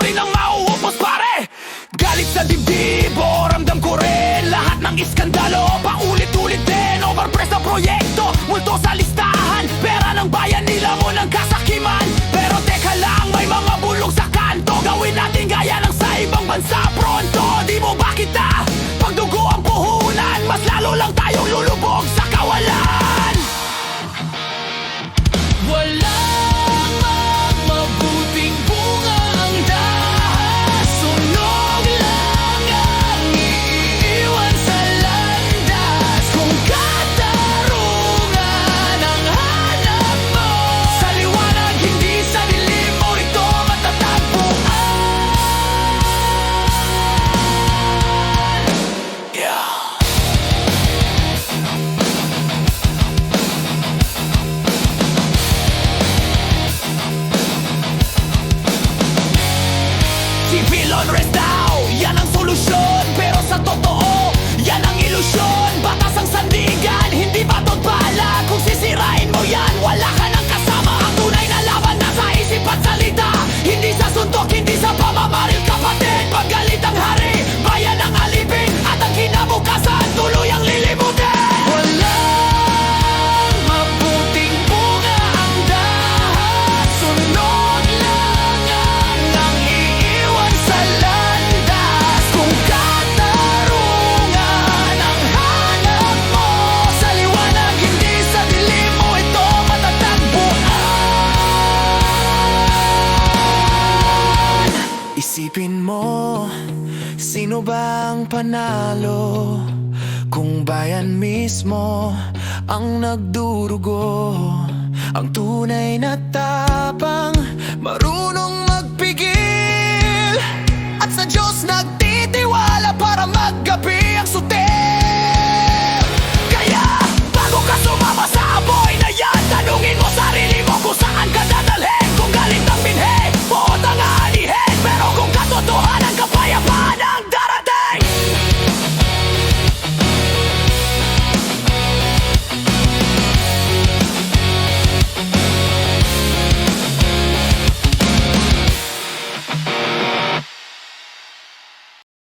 rin ang mauupos pare. Galit sa dibdib o ramdam ko rin lahat ng iskandalo, paulit-ulit din. Overpress na proyekto, multo sa listahan, pera ng bayan nila mo ng kasakiman. Pero teka lang, may mga bulong sa kanto, gawin natin gaya ng sa ibang bansa pronto. Di mo ba kita pagdugo ang puhunan, mas lalo lang tayong lulubog sa kawalan. Walang mabuting bunga ang dahas, sunog lang ang iiwan sa landas. Kung katarungan ang hanap mo, sa liwanag hindi sa dilim mo ito matatagpuan. Yeah. Civil unrest daw, yan ang solusyon. Pero sa totoo, yan ang ilusyon. Batas ang sandigan, hindi batot bala. Kung sisirain mo yan, wala ka nang kasama. Ang tunay na laban nasa isip at salita, hindi sa suntok, hindi sa pamamaril kapatid. Paggalit ang hari, bayan ang alipin, at ang kinabukasan tuloy ang lilimutin. Walang mabuting bunga ang dahas, sunog lang ang iiwan sa landas. Kung katarungan ang hanap mo, sa liwanag hindi sa dilim mo ito matatagpuan. Isipin mo, sino bang panalo? Kung bayan mismo ang nagdurugo, ang tunay na tapang, marunong magpigil, at sa Diyos